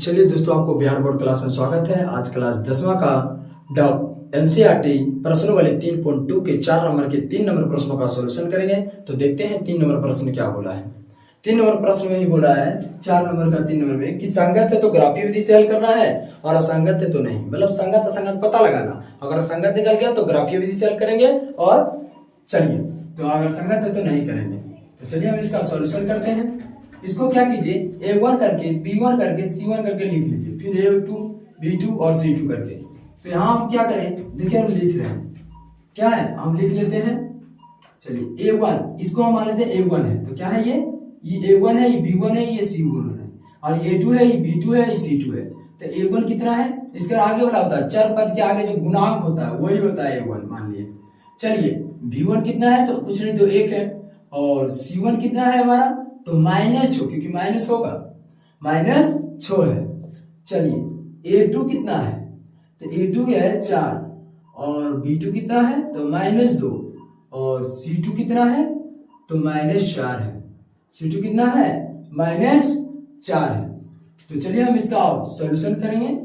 चलिए दोस्तों, आपको बिहार बोर्ड क्लास में स्वागत है। आज क्लास 10वां का डॉक एनसीईआरटी प्रश्नों वाले 3.2 के 4 नंबर के 3 नंबर प्रश्नों का सॉल्यूशन करेंगे। तो देखते हैं 3 नंबर प्रश्न क्या बोला है। 3 नंबर प्रश्न में ही बोला है 4 नंबर का 3 नंबर में कि संगत है तो ग्राफीय विधि से हल करना है और असंगत है तो नहीं। मतलब संगत असंगत पता लगाना। अगर संगत निकल गया तो ग्राफीय विधि से हल करेंगे और चलिए तो अगर संगत है तो नहीं करेंगे। तो चलिए हम इसका सॉल्यूशन करते हैं। इसको क्या कीजिए, A1 करके B1 करके C1 करके लिख लीजिए, फिर A2 B2 और C2 करके। तो यहाँ हम क्या करें, देखिए हम लिख रहे हैं क्या है, हम लिख लेते हैं। चलिए A1 इसको हम मान लेते हैं A1 है, तो क्या है ये A1 है, ये B1 है, ये C1 है, और A2 है, ये B2 है, ये C2 है। तो A1 कितना है, इसके आगे वाला होता है चर पद के आगे जो गुणांक होता है वही होता है A1 मान लिए। चलिए B1 कितना है, तो कुछ नहीं तो 1 है, और C1 कितना है हमारा, तो -6, क्योंकि माइनस होगा, -6 है। चलिए A2 कितना है, तो A2 है 4, और B2 कितना है, तो -2, और C2 कितना है, तो -4 है। C2 कितना है, -4 है। तो चलिए हम इसका सॉल्यूशन करेंगे।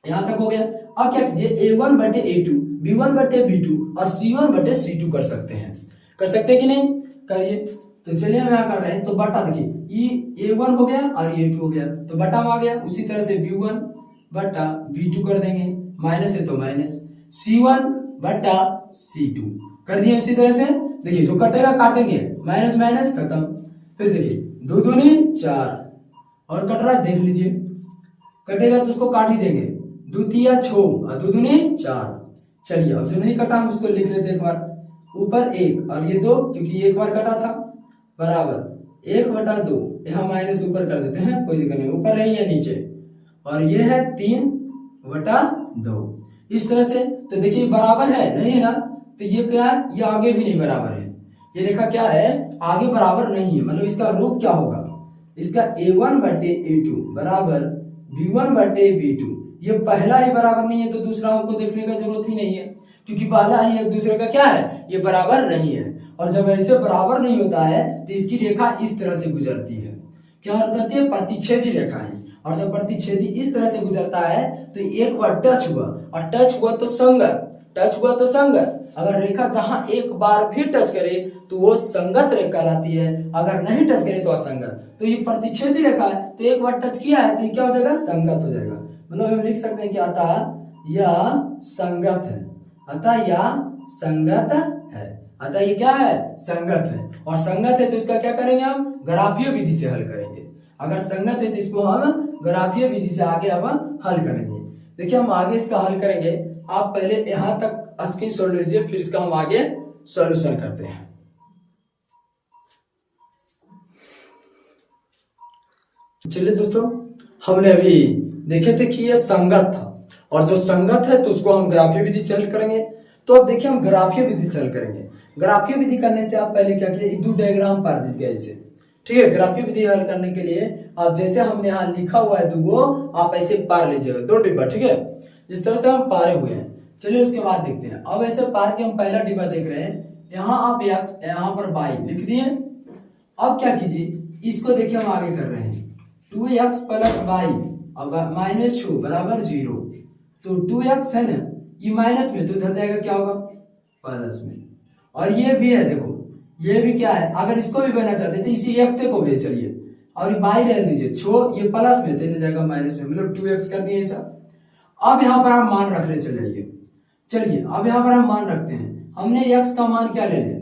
यहां तक हो गया। अब क्या कीजिए, A1 बटे A2, B1 बटे B2 और C1 बटे C2 कर सकते हैं। कर सकते हैं कि नहीं, करिए। तो चलिए हम यहाँ कर रहे हैं, तो बटा देखिए ये A1 हो गया और A2 हो गया, तो बटा में आ गया। उसी तरह से B1 बटा B2 कर देंगे, माइनस है तो माइनस, C1 बटा C2 कर दिए। उसी तरह से देखिए जो कटेगा काटेंगे, माइनस माइनस खत्म। फिर देखिए 2 दूनी 4 और कट रहा है, देख लीजिए कटेगा तो उसको काट ही देंगे, 2 तिया 6 और 2 दूनी 4। चलिए अब जो नहीं कटा हम उसको लिख लेते एक बार, ऊपर 1 और ये 2, क्योंकि एक बार कटा था, बराबर 1/2। यहाँ माइनस ऊपर कर देते हैं, कोई दिक्कत नहीं, ऊपर रही या नीचे, और ये है 3/2। इस तरह से तो देखिए बराबर है नहीं है ना, तो ये क्या है, ये आगे भी नहीं बराबर है। ये देखा क्या है, आगे बराबर नहीं है, मतलब इसका रूप क्या होगा, इसका A1 बटे A2 बराबर B1 बटे B2। ये पहला ही बराबर नहीं है तो दूसरा हमको देखने का जरूरत ही नहीं है, क्योंकि पहला ही एक दूसरे का क्या है, ये बराबर नहीं है। और जब ऐसे बराबर नहीं होता है तो इसकी रेखा इस तरह से गुजरती है, क्या करती है, प्रतिच्छेदी रेखा है। और जब प्रतिच्छेदी इस तरह से गुजरता है तो एक बार टच हुआ, और टच हुआ तो संगत, टच हुआ तो संगत। अगर रेखा जहां एक बार भी टच करे तो वो संगत रेखा कहलाती है, अगर नहीं टच करे तो असंगत। तो ये प्रतिच्छेदी रेखा है, तो एक बार टच किया है तो ये क्या हो जाएगा, संगत हो जाएगा। मतलब हम लिख सकते हैं कि अतः यह संगत है, अतः यह संगत है, अतः ये क्या है, संगत है। और संगत है तो इसका क्या करेंगे, हम ग्राफीय विधि से हल करेंगे। अगर संगत है तो इसको हम ग्राफीय विधि से आगे अब हल करेंगे। देखिए हम आगे इसका हल करेंगे, आप पहले यहां तक स्क्रीनशॉट लीजिए, फिर इसका हम आगे सॉल्यूशन करते हैं। चलिए दोस्तों, हमने अभी देखे थे कि यह संगत था, और जो संगत है तो उसको हम ग्राफीय विधि से हल करेंगे। तो अब देखिए हम ग्राफीय विधि से हल करेंगे। ग्राफीय विधि करने से आप पहले क्या किए, दो डायग्राम पार दीजिए ऐसे, ठीक है। ग्राफीय विधि हल करने के लिए आप जैसे हमने यहाँ लिखा हुआ है दुगो, आप ऐसे पार लीजिएगा 2 डिब्बा, ठीक है, जिस तरह से हम पारे हुए हैं। चलिए उसके बाद देखते हैं। अब ऐसे पार के हम पहला डिब्बा देख रहे हैं, यहाँ आप x, यहाँ पर y लिख दिए। अब क्या कीजिए, इसको देखिए हम आगे कर रहे हैं, 2x + y अब -6 बराबर 0। तो 2x है ना, ये माइनस में तो इधर जाएगा, क्या होगा, प्लस में। और ये भी है, देखो ये भी क्या है, अगर इसको भी बनना चाहते तो इसी x को भी चलिए, और बाई रह दीजिए 6, ये प्लस में तो इधर जाएगा माइनस में, मतलब 2x कर दिए ऐसा। अब यहाँ पर हम मान रख रहे, चलिए अब यहाँ पर हम मान रखते हैं। हमने x का मान क्या ले लिया,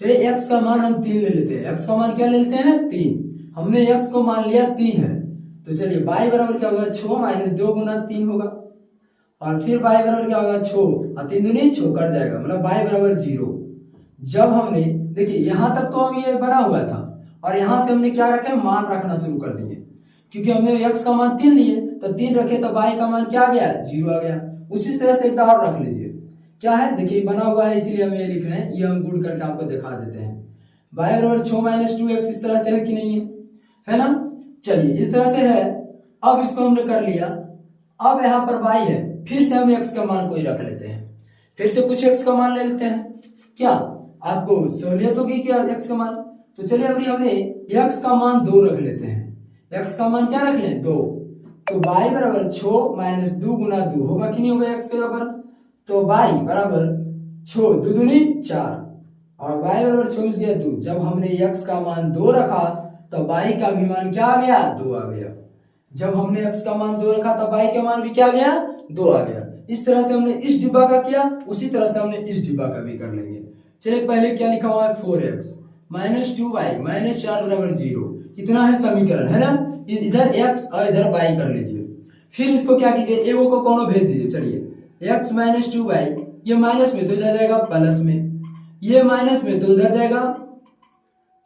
चलिए x का मान हम 3 ले लेते हैं। x का मान क्या ले लेते हैं, 3। हमने x को मान लिया 3 है, तो चलिए y बराबर क्या होगा, 6 - 2 × 3 होगा, और फिर y बराबर क्या होगा, 6 और 3 दूनी 6 कट जाएगा, मतलब y बराबर 0। जब हमने देखिए यहाँ तक तो हम ये बना हुआ था, और यहाँ से हमने क्या रखे, मान रखना शुरू कर दिए, क्योंकि हमने x का मान 3 लिए, तो 3 रखे तो y का मान क्या आ गया, 0 आ गया। उसी तरह से एक और रख लीजिए, क्या है, देखिए बना हुआ है इसीलिए हम ये लिख रहे हैं, ये हम गुड करके आपको दिखा देते हैं। y बराबर 6 - 2x इस तरह से है कि नहीं है ना। चलिए इस तरह से है। अब इसको हमने कर लिया। अब यहाँ पर y है, फिर से हम x का मान कोई रख लेते हैं, फिर से कुछ x का मान ले लेते हैं, क्या आपको सहूलियत होगी क्या x का मान। तो चलिए अभी हमने x का मान 2 रख लेते हैं। x का मान क्या रख लें, 2। तो y बराबर 6 माइनस 2 गुना 2 होगा कि नहीं होगा x के जगह पर। तो y बराबर 6 2 दूनी 4 और y बराबर 24 गया 2। जब हमने x का मान 2 रखा तो y का भी मान क्या आ गया 2 आ गया। जब हमने x का मान 2 रखा तब y का मान भी क्या आ गया 2 आ गया। इस तरह से हमने इस डिब्बा का किया, उसी तरह से हमने इस डिब्बा का भी कर लेंगे। चलिए पहले क्या लिखा हुआ है 4x माइनस 2y माइनस 4 बराबर 0, इतना है समीकरण है ना। इधर x और इधर y कर लीजिए। फिर इसको क्या कीजिए ए को कोनो भेज दीजिए। चलिए x माइनस 2y ये माइनस में तो इधर जाएगा प्लस में, ये माइनस में तो उधर जाएगा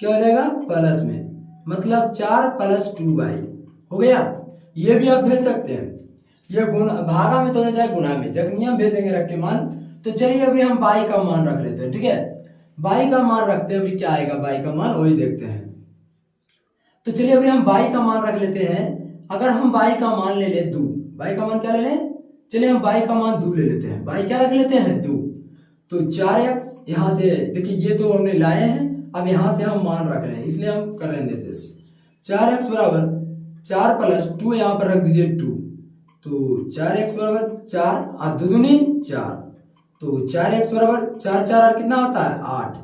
क्या हो जाएगा प्लस में, मतलब 4 प्लस 2y हो गया। ये भी आप भेज सकते हैं, ये गुण भागा में तो नहीं जाए गुना में, जब नियम भेज देंगे रख के मान। तो चलिए अभी हम y का मान रख लेते हैं, ठीक है y का मान रखते हैं। अभी क्या आएगा y का मान वही देखते हैं। तो चलिए अभी हम y का मान रख लेते हैं। अगर हम y का मान ले ले 2, y का मान क्या ले लें, चलिए हम y का मान 2 ले लेते हैं। y क्या रख लेते हैं 2, तो 4x यहां से देखिए ये तो हमने लाए हैं, अब यहां से हम मान रख रहे हैं इसलिए हम कर रहे हैं 4x बराबर 4 प्लस 2 यहाँ पर रख दीजिए 2, तो 4x बराबर 4 और 2 दूनी 4, तो 4x बराबर 4 4 और कितना होता है 8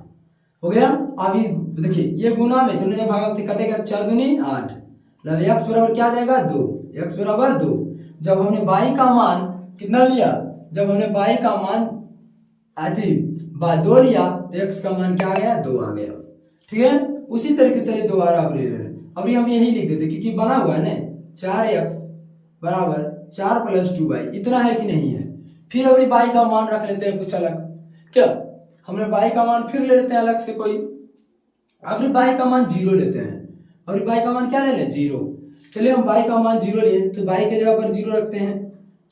हो गया। अब देखिए ये गुना में दोनों जब भाग कटेगा 4 दूनी 8, मतलब x बराबर क्या आ जाएगा 2, x बराबर 2। जब हमने y का मान कितना लिया, जब हमने y का मान 2 लिया तो x का मान क्या आ गया 2 आ गया, ठीक है। उसी तरीके से दोबारा अब ले रहे हैं। अभी हम यही लिख देते क्योंकि बना हुआ है ना 4x बराबर 4 प्लस 2y, इतना है कि नहीं है। फिर अभी y का मान रख लेते हैं कुछ अलग, क्या हमने y का मान फिर ले लेते हैं अलग से कोई। अभी y का मान 0 लेते हैं, अभी y का मान क्या ले लें 0। चलिए हम y का मान 0 लिए तो y के जगह पर 0 रखते हैं,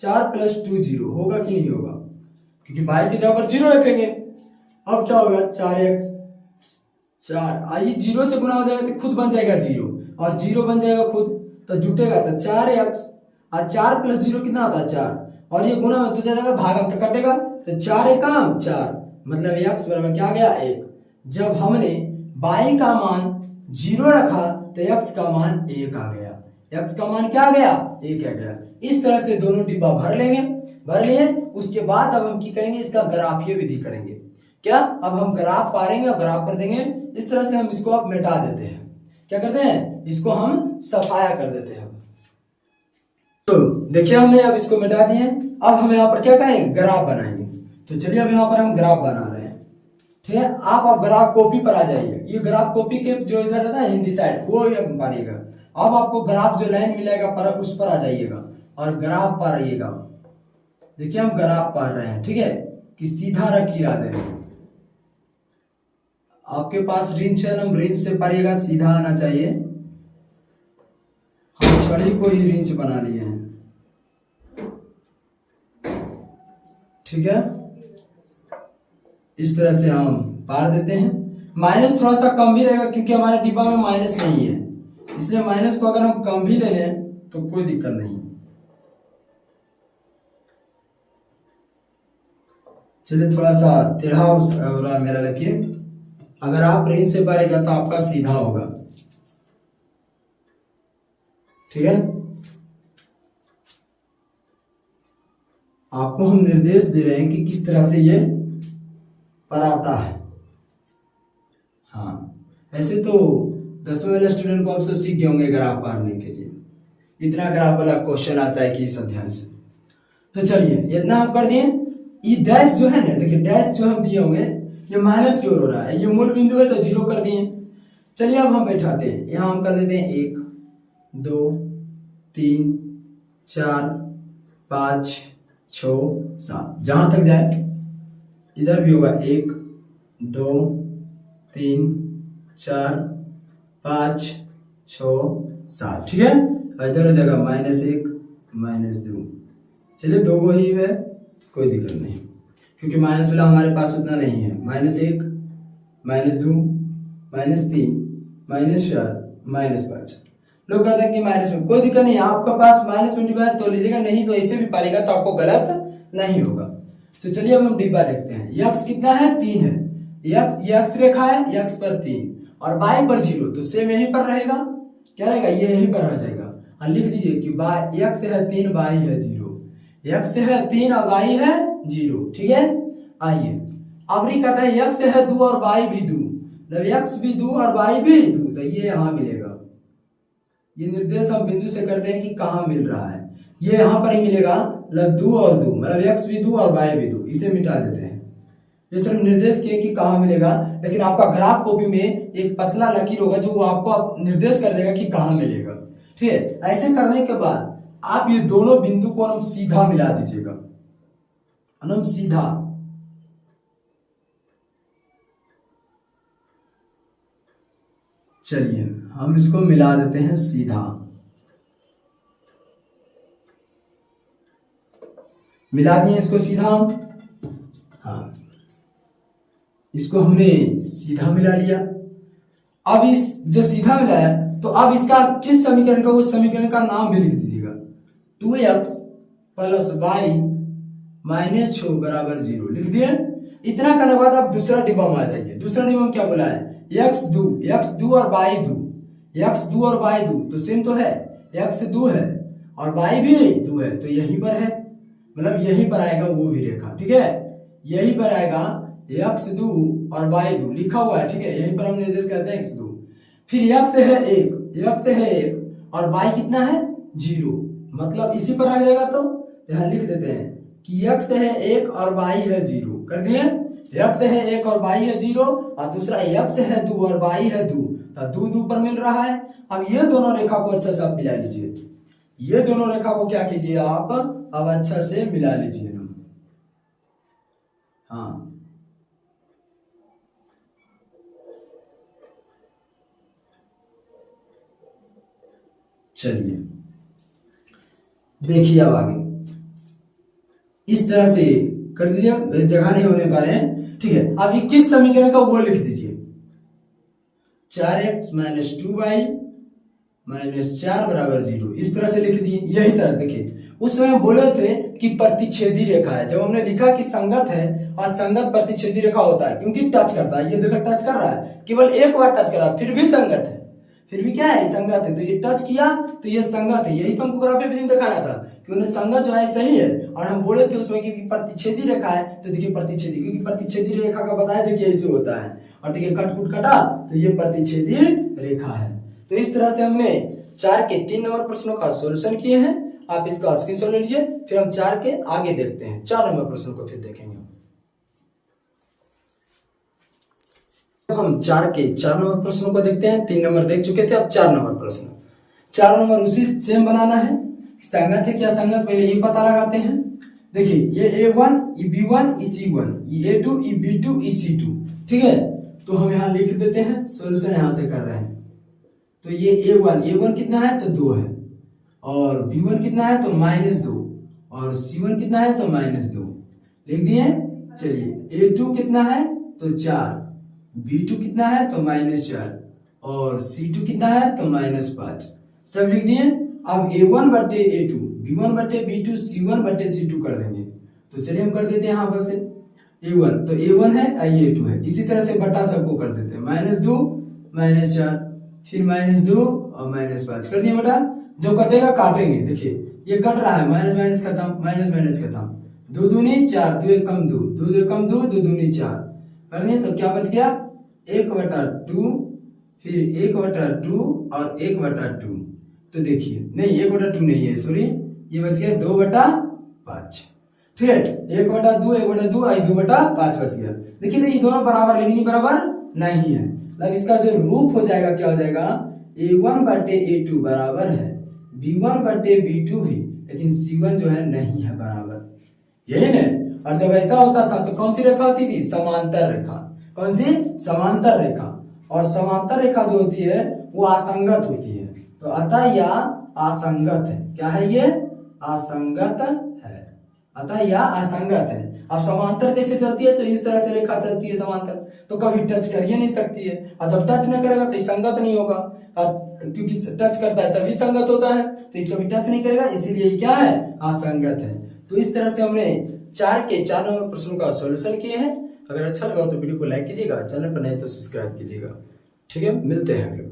4 प्लस 2 0 होगा कि नहीं होगा, क्योंकि y की जगह पर 0 रखेंगे। अब क्या होगा 4x 4 आइए 0 से गुना हो जाएगा तो खुद बन जाएगा 0 और 0 बन जाएगा खुद, तो जुटेगा तो 4x और 4 प्लस 0 कितना होता है 4 और ये गुना में तो जाएगा भागा तो कटेगा, तो 4 एक काम 4 मतलब x बराबर क्या आ गया 1। जब हमने y का मान 0 रखा तो x का मान 1 आ गया, x का मान क्या आ गया 1 आ गया। इस तरह से दोनों डिब्बा भर लेंगे, भर लिए। उसके बाद अब हम क्या करेंगे इसका ग्राफीय विधि करेंगे। क्या अब हम ग्राफ पारेंगे और ग्राफ कर देंगे। इस तरह से हम इसको अब मिटा देते हैं, क्या करते हैं इसको हम सफाया कर देते हैं। तो देखिए हमने अब इसको मिटा दिए, अब हम यहाँ पर क्या करेंगे ग्राफ बनाएंगे। तो चलिए अब यहाँ पर हम ग्राफ बना रहे हैं, ठीक है। आप अब ग्राफ कॉपी पर आ जाइए, ये ग्राफ कॉपी के जो इधर रहता है हिंदी साइड वो पारिएगा। अब आपको ग्राफ जो लाइन मिलेगा पर उस पर आ जाइएगा और ग्राफ पारिएगा। देखिए हम ग्राफ पार रहे हैं, ठीक है कि सीधा लकीर आ जाएगा। आपके पास रिंच है, हम रिंच से पारिएगा, सीधा आना चाहिए। हम छड़ी को ही रिंच बना लिए हैं, ठीक है। इस तरह से हम पार देते हैं। माइनस थोड़ा सा कम भी रहेगा क्योंकि हमारे डिब्बा में माइनस नहीं है, इसलिए माइनस को अगर हम कम भी ले लें तो कोई दिक्कत नहीं। चलिए थोड़ा सा टेढ़ा हो रहा है मेरा लकीर, अगर आप रेंज से पारेगा तो आपका सीधा होगा, ठीक है। आपको हम निर्देश दे रहे हैं कि किस तरह से ये पर आता है। हाँ ऐसे तो 10वें वाले स्टूडेंट को आप सब सीख गए होंगे ग्राफ पारने के लिए, इतना ग्राफ वाला क्वेश्चन आता है कि इस अध्याय से। तो चलिए इतना हम कर दिए। ये डैश जो है ना, देखिए डैश जो हम दिए होंगे ये माइनस की ओर हो रहा है, ये मूल बिंदु है तो 0 कर दिए। चलिए अब हम बैठाते हैं, यहाँ हम कर देते हैं 1 2 3 4 5 6 7, जहां तक जाए। इधर भी होगा 1 2 3 4 5 6 7, ठीक है। इधर हो जाएगा -1 -2। चलिए 2 को ही है, कोई दिक्कत नहीं क्योंकि माइनस वाला हमारे पास उतना नहीं है। -1 -2 -3 -4 -5। लोग कहते हैं कि माइनस में कोई दिक्कत नहीं, आपका पास माइनस में डिब्बा है तो लीजिएगा, नहीं तो ऐसे भी पालेगा तो आपको गलत नहीं होगा। तो चलिए अब हम डिब्बा देखते हैं। यक्स कितना है 3 है, यक्स रेखा है, यक्स पर 3 और y पर 0, तो सेम यहीं पर रहेगा, क्या रहेगा ये यहीं पर रह जाएगा। लिख दीजिए कि बाई एक्स है 3 बाई है 0, एक्स है 3 और बाई है 0। ठीक है, आइए अब कहता है एक्स है 2 और बाई भी 2, मतलब एक्स भी 2 और बाई भी 2, तो ये यहाँ मिलेगा। ये निर्देश हम बिंदु से करते हैं कि कहाँ मिल रहा है, ये यहाँ पर ही मिलेगा, मतलब 2 और 2, मतलब एक्स भी 2 और बाई भी 2, इसे मिटा देते हैं। ये सिर्फ निर्देश किए कि कहाँ मिलेगा, लेकिन आपका ग्राफ कॉपी में एक पतला लकीर होगा जो आपको निर्देश कर देगा कि कहाँ मिलेगा। ठीक है, ऐसे करने के बाद आप ये दोनों बिंदु को हम सीधा मिला दीजिएगा, हम सीधा। चलिए हम इसको मिला देते हैं सीधा, मिला दिए इसको सीधा। हाँ, इसको हमने सीधा मिला लिया। अब इस जो सीधा मिलाया, तो अब इसका किस समीकरण का, उस समीकरण का नाम भी लिख दीजिएगा, 2x प्लस वाई माइनस 6 बराबर 0 लिख दिए। इतना करने के बाद आप दूसरा डिब्बा में आ जाइए। दूसरा डिब्बा में क्या बोला है, x 2 और बाई 2, x 2 और बाई 2 तो सेम तो है, x 2 है और बाई भी 2 है, तो यहीं पर है, मतलब यहीं पर आएगा वो भी रेखा। ठीक है, यहीं पर आएगा x 2 और बाई 2 लिखा हुआ है। ठीक है, यहीं पर हम निर्देश करते हैं x 2, फिर x है 1 और बाई कितना है 0, मतलब इसी पर आ जाएगा। तो यहाँ लिख देते हैं कि x है 1 और बाई है 0, कर दिए। x है 1 और बाई है 0 और दूसरा x है 2 और बाई है 2, तो 2 पर मिल रहा है। अब ये दोनों रेखा को अच्छा से आप मिला लीजिए, ये दोनों रेखा को क्या कीजिए आप अब अच्छा से मिला लीजिए ना। हाँ, चलिए देखिए अब आगे इस तरह से कर दीजिए, जगह नहीं होने पा रहे हैं। ठीक है, अब ये किस समीकरण का वो लिख दीजिए, 4x माइनस 2 बाई माइनस 4 बराबर 0, इस तरह से लिख दिए। यही तरह देखिए, उस समय बोले थे कि प्रतिच्छेदी रेखा है, जब हमने लिखा कि संगत है और संगत प्रतिच्छेदी रेखा होता है क्योंकि टच करता है। ये देखो टच कर रहा है, केवल एक बार टच कर रहा है, फिर भी संगत है, फिर भी क्या है संगत है। तो ये टच किया तो ये संगत है, यही तो हमको ग्राफ में दिखाना था कि उन्हें संगत जो है सही है। और हम बोले थे उसमें कि प्रतिच्छेदी रेखा है, तो देखिए प्रतिच्छेदी, क्योंकि प्रतिच्छेदी रेखा का बताया देखिए ऐसे होता है, और देखिए कट कुट कटा तो ये प्रतिच्छेदी रेखा है। तो इस तरह से हमने 4 के 3 नंबर प्रश्नों का सॉल्यूशन किए हैं। आप इसका स्क्रीनशॉट ले लीजिए, फिर हम 4 के आगे देखते हैं, 4 नंबर प्रश्नों को फिर देखेंगे। हम 4 के 4 नंबर प्रश्नों को देखते हैं, 3 नंबर देख चुके थे, अब 4 नंबर प्रश्न। 4 नंबर उसी सेम बनाना है, संगत है क्या संगत पहले ये पता लगाते हैं। देखिए ये A1 ये B1 ये C1 ये A2 ये B2 ये C2। ठीक है, तो हम यहाँ लिख देते हैं, सॉल्यूशन यहाँ से कर रहे हैं। तो ये A1 कितना है तो 2 है, और B1 कितना है तो -2, और C1 कितना है तो -2 लिख दिए। चलिए A2 कितना है तो 4, B2 कितना है तो -4, और C2 कितना है तो -5, सब लिख दिए। अब A1 बटे A2 B1 बटे B2 C1 बटे C2 कर देंगे। तो चलिए हम कर देते हैं यहाँ पर से A1, तो A1 है A2 है, इसी तरह से बटा सबको कर देते हैं, -2 -4 फिर -2 और -5 कर दिए बटा। जो कटेगा काटेंगे, देखिए ये कट रहा है, माइनस माइनस खत्म, माइनस माइनस खत्म, 2 दूनी 4, 2 एक कम 2, 2 एक कम 2, 2 दूनी 4 कर दिए। तो क्या बच गया 1/2, फिर 1/2 और 1/2। तो देखिए नहीं 1/2 नहीं है, सॉरी ये बच गया 2/5। ठीक है, 1/2 1/2 आई 2/5 बच गया। देखिए ये दोनों बराबर, लेकिन ये बराबर नहीं है, मतलब इसका जो रूप हो जाएगा क्या हो जाएगा, A1 बटे A2 बराबर है B1 बटे B2 भी, लेकिन C1 जो है नहीं है बराबर, यही ना। और जब ऐसा होता था तो कौन सी रेखा होती थी, समांतर रेखा। कौन सी, समांतर रेखा। और समांतर रेखा जो होती है वो असंगत होती है, तो अतः यह असंगत है। क्या है ये, असंगत है, अतः यह असंगत है। अब समांतर कैसे चलती है, तो इस तरह से रेखा चलती है समांतर, तो कभी टच कर ही नहीं सकती है, और जब टच न करेगा तो संगत नहीं होगा, क्योंकि टच करता है तभी संगत होता है, तो ये कभी टच नहीं करेगा, इसीलिए क्या है, असंगत है। तो इस तरह से हमने 4 के 4 नंबर प्रश्नों का सॉल्यूशन किए हैं। अगर अच्छा लगा तो वीडियो को लाइक कीजिएगा, चैनल पर नए तो सब्सक्राइब कीजिएगा। ठीक है, मिलते हैं अगले।